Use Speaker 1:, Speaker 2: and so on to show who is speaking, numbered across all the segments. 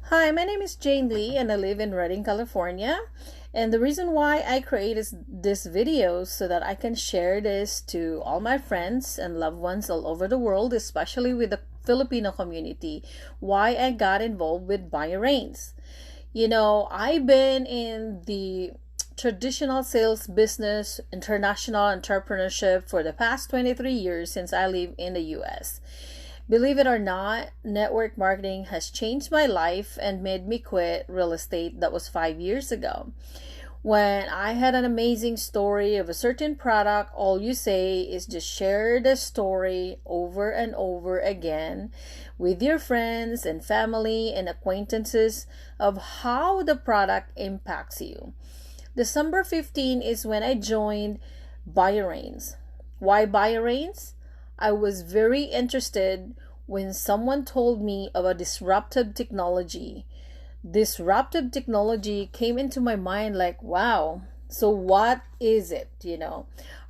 Speaker 1: Hi, my name is Jane Lee and I live in Redding, California. And the reason why I created this video so that I can share this to all my friends and loved ones all over the world, especially with the Filipino community, why I got involved with Bioreigns. I've been in the traditional sales business, international entrepreneurship for the past 23 years since I live in the US. Believe it or not, network marketing has changed my life and made me quit real estate. That was 5 years ago. When I had an amazing story of a certain product, all you say is just share the story over and over again with your friends and family and acquaintances of how the product impacts you. December 15 is when I joined Bioreigns. Why Bioreigns? I was very interested when someone told me of a disruptive technology. Disruptive technology came into my mind like, wow, so what is it?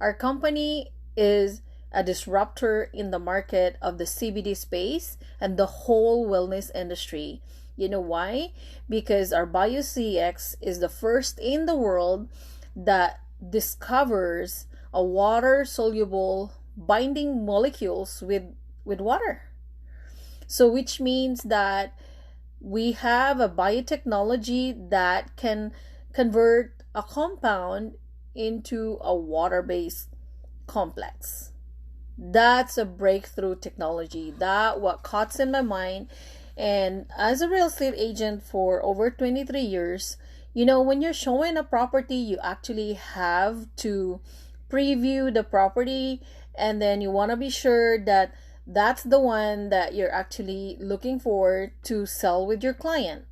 Speaker 1: Our company is a disruptor in the market of the CBD space and the whole wellness industry. You know why? Because our BioCX is the first in the world that discovers a water-soluble binding molecules with water. So which means that we have a biotechnology that can convert a compound into a water-based complex. That's a breakthrough technology. That what caught in my mind. And as a real estate agent for over 23 years, when you're showing a property, you actually have to preview the property, and then you want to be sure that that's the one that you're actually looking for to sell with your client.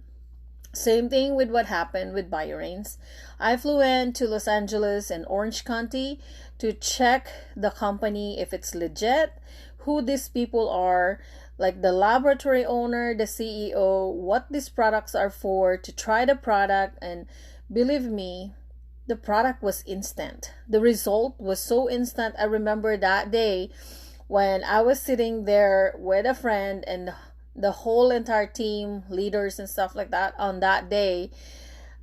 Speaker 1: Same thing with what happened with Bioreigns. I flew in to Los Angeles and Orange County to check the company if it's legit, who these people are, like the laboratory owner, the CEO, what these products are for, to try the product. And believe me, the product was instant. The result was so instant. I remember that day when I was sitting there with a friend and the whole entire team, leaders and stuff like that on that day.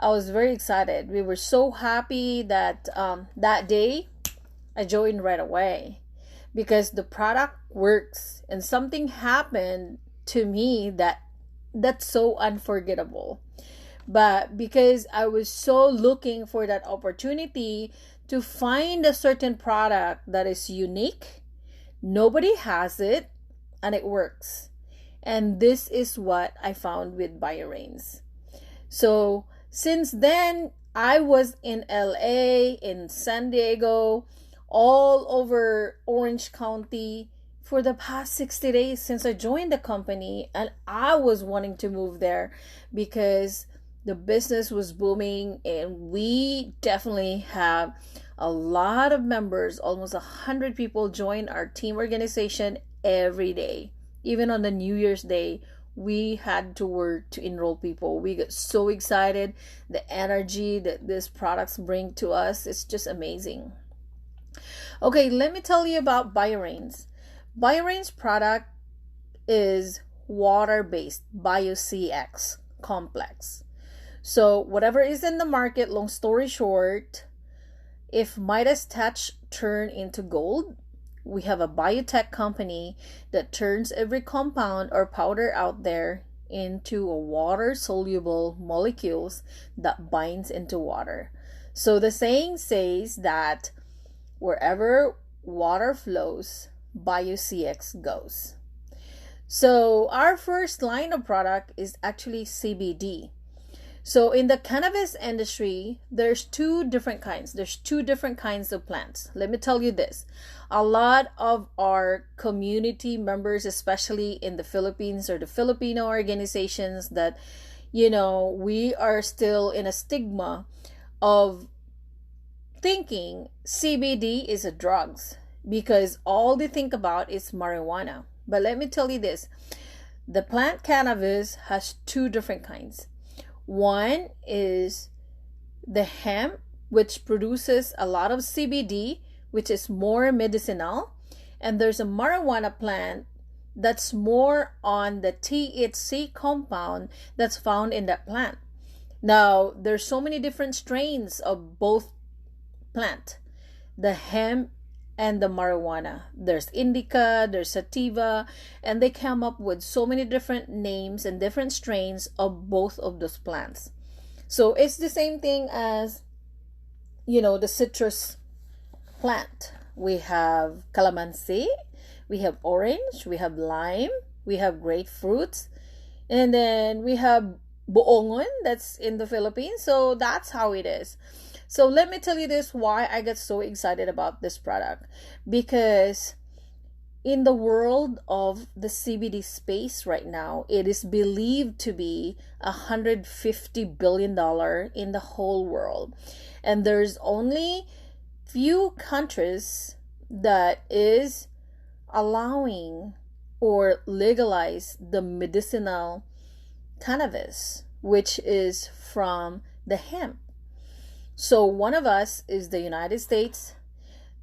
Speaker 1: I was very excited. We were so happy that that day I joined right away because the product works, and something happened to me that's so unforgettable. But because I was so looking for that opportunity to find a certain product that is unique, nobody has it, and it works. And this is what I found with Bioreigns. So since then, I was in LA, in San Diego, all over Orange County for the past 60 days since I joined the company, and I was wanting to move there because the business was booming, and we definitely have a lot of members. Almost 100 people join our team organization every day. Even on the New Year's Day, we had to work to enroll people. We got so excited. The energy that these products bring to us is just amazing. Okay, let me tell you about Bioreigns. Bioreigns product is water-based BioCX complex. So whatever is in the market, long story short, if Midas touch turn into gold, we have a biotech company that turns every compound or powder out there into a water-soluble molecules that binds into water. So the saying says that wherever water flows, BioCX goes. So our first line of product is actually CBD. So in the cannabis industry, there's two different kinds. There's two different kinds of plants. Let me tell you this. A lot of our community members, especially in the Philippines or the Filipino organizations, that, we are still in a stigma of thinking CBD is a drugs because all they think about is marijuana. But let me tell you this. The plant cannabis has two different kinds. One is the hemp, which produces a lot of CBD, which is more medicinal. And there's a marijuana plant that's more on the THC compound that's found in that plant. Now, there's so many different strains of both plant, the hemp and the marijuana. There's indica, there's sativa, and they come up with so many different names and different strains of both of those plants. So it's the same thing as, the citrus plant. We have calamansi, we have orange, we have lime, we have grapefruits, and then we have buongon that's in the Philippines. So that's how it is. So let me tell you this, why I get so excited about this product. Because in the world of the CBD space right now, it is believed to be $150 billion in the whole world. And there's only few countries that is allowing or legalize the medicinal cannabis, which is from the hemp. So one of us is the United States,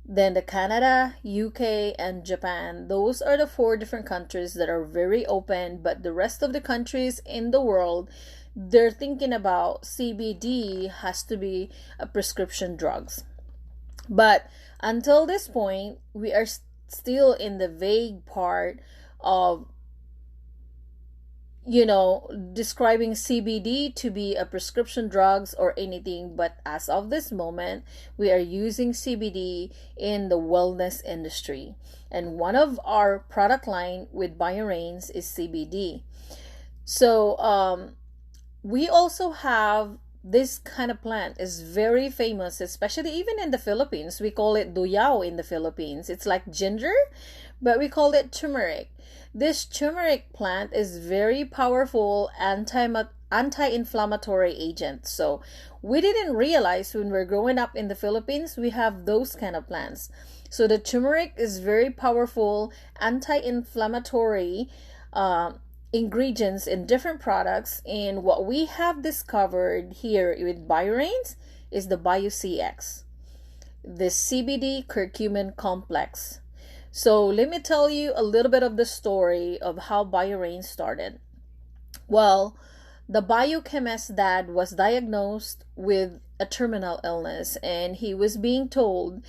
Speaker 1: then the Canada, UK, and Japan. Those are the 4 different countries that are very open, but the rest of the countries in the world, they're thinking about CBD has to be a prescription drugs. But until this point, we are still in the vague part of describing CBD to be a prescription drugs or anything. But as of this moment, we are using CBD in the wellness industry. And one of our product line with Bioreigns is CBD. So we also have this kind of plant is very famous, especially even in the Philippines. We call it duyao in the Philippines. It's like ginger, but we call it turmeric. This turmeric plant is very powerful anti-inflammatory agent. So we didn't realize when we're growing up in the Philippines, we have those kind of plants. So the turmeric is very powerful anti-inflammatory ingredients in different products, and what we have discovered here with Bioreigns is the BioCX, the CBD curcumin complex. So let me tell you a little bit of the story of how Bioreigns started. Well, the biochemist's dad was diagnosed with a terminal illness, and he was being told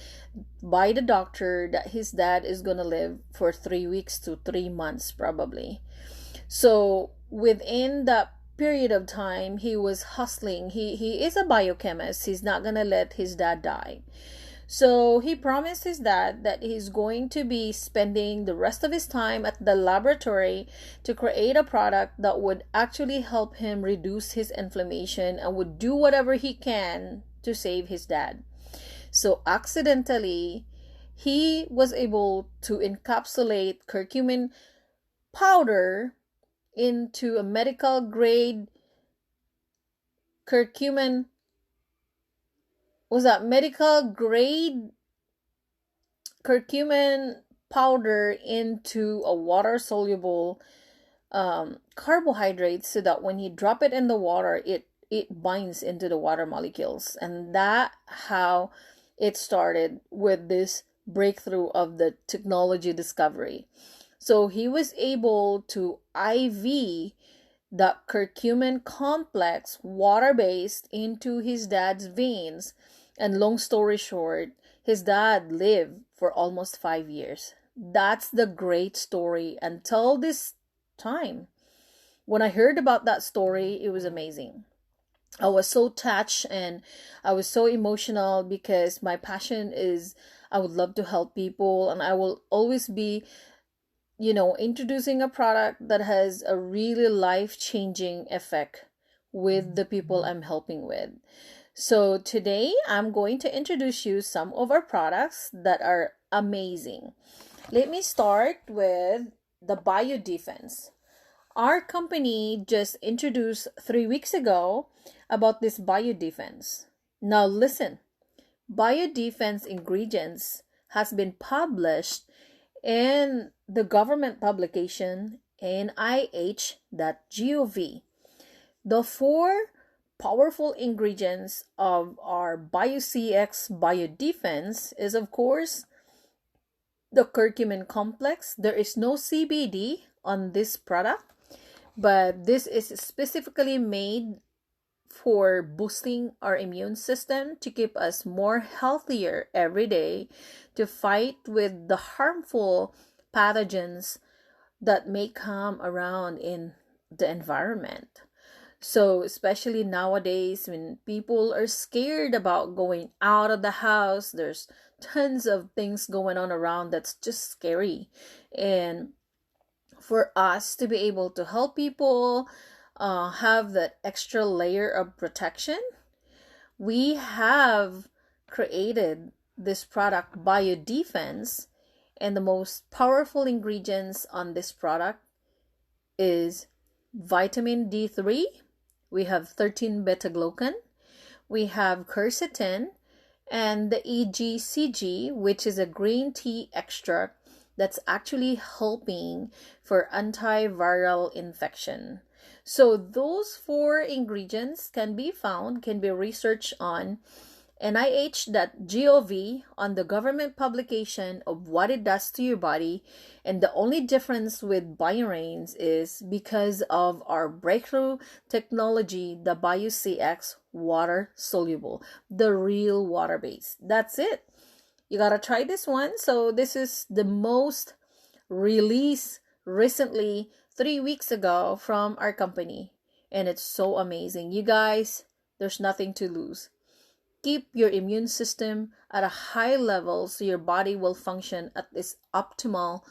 Speaker 1: by the doctor that his dad is going to live for 3 weeks to 3 months probably. So within that period of time, he was hustling. He is a biochemist. He's not going to let his dad die. So he promised his dad that he's going to be spending the rest of his time at the laboratory to create a product that would actually help him reduce his inflammation and would do whatever he can to save his dad. So accidentally, he was able to encapsulate curcumin powder into a medical grade curcumin powder into a water soluble carbohydrate, so that when you drop it in the water, it binds into the water molecules. And that how it started with this breakthrough of the technology discovery. So he was able to IV the curcumin complex, water-based, into his dad's veins. And long story short, his dad lived for almost 5 years. That's the great story until this time. When I heard about that story, it was amazing. I was so touched and I was so emotional, because my passion is I would love to help people, and I will always be introducing a product that has a really life-changing effect with the people I'm helping with. So today I'm going to introduce you some of our products that are amazing. Let me start with the Biodefense. Our company just introduced 3 weeks ago about this Biodefense. Now listen, Biodefense ingredients has been published in the government publication nih.gov. The 4 powerful ingredients of our BioCX Biodefense is, of course, the curcumin complex. There is no CBD on this product, but this is specifically made for boosting our immune system to keep us more healthier every day, to fight with the harmful pathogens that may come around in the environment. So especially nowadays when people are scared about going out of the house, there's tons of things going on around that's just scary. And for us to be able to help people have that extra layer of protection, we have created this product, Biodefense, and the most powerful ingredients on this product is vitamin D3. We have 13 beta-glucan. We have quercetin and the EGCG, which is a green tea extract that's actually helping for antiviral infection. So those 4 ingredients can be researched on NIH.gov on the government publication of what it does to your body. And the only difference with Bioreigns is because of our breakthrough technology, the BioCX water soluble, the real water base. That's it. You gotta try this one. So this is the most released recently 3 weeks ago from our company, and it's so amazing. You guys, there's nothing to lose. Keep your immune system at a high level so your body will function at its optimal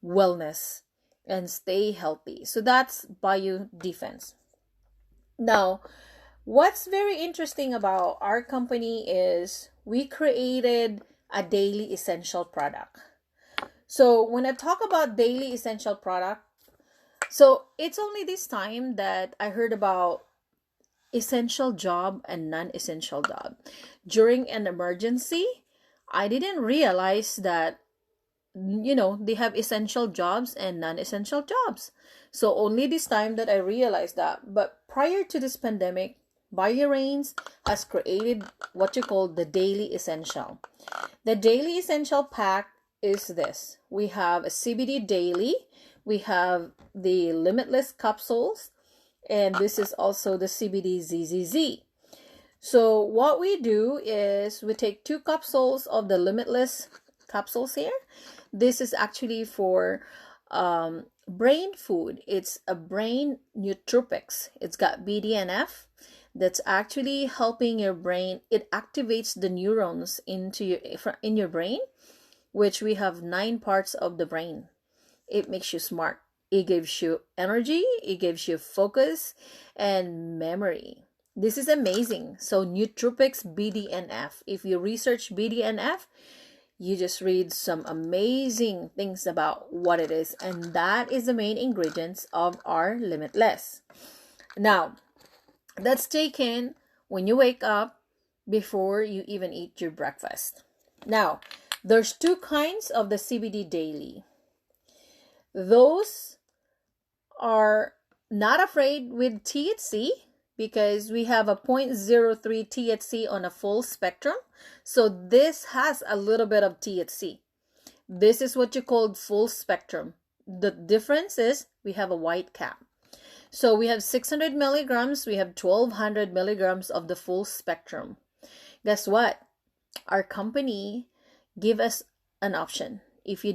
Speaker 1: wellness and stay healthy. So that's Biodefense. Now, what's very interesting about our company is we created a daily essential product. So when I talk about daily essential product, so it's only this time that I heard about essential job and non-essential job. During an emergency, I didn't realize that, they have essential jobs and non-essential jobs. So only this time that I realized that. But prior to this pandemic, Bioreigns has created what you call the daily essential. The daily essential pack is this. We have a CBD daily. We have the limitless capsules. And this is also the CBD ZZZ. So what we do is we take 2 capsules of the limitless capsules here. This is actually for brain food. It's a brain nootropics. It's got BDNF that's actually helping your brain. It activates the neurons in your brain, which we have 9 parts of the brain. It makes you smart. It gives you energy, it gives you focus and memory. This is amazing. So nootropics BDNF. If you research BDNF, you just read some amazing things about what it is. And that is the main ingredients of our Limitless. Now, that's taken when you wake up before you even eat your breakfast. Now, there's 2 kinds of the CBD daily. Those are not afraid with THC because we have a 0.03 THC on a full spectrum. So this has a little bit of THC. This is what you call full spectrum. The difference is we have a white cap. So we have 600 milligrams, we have 1200 milligrams of the full spectrum. Guess what? Our company give us an option. If you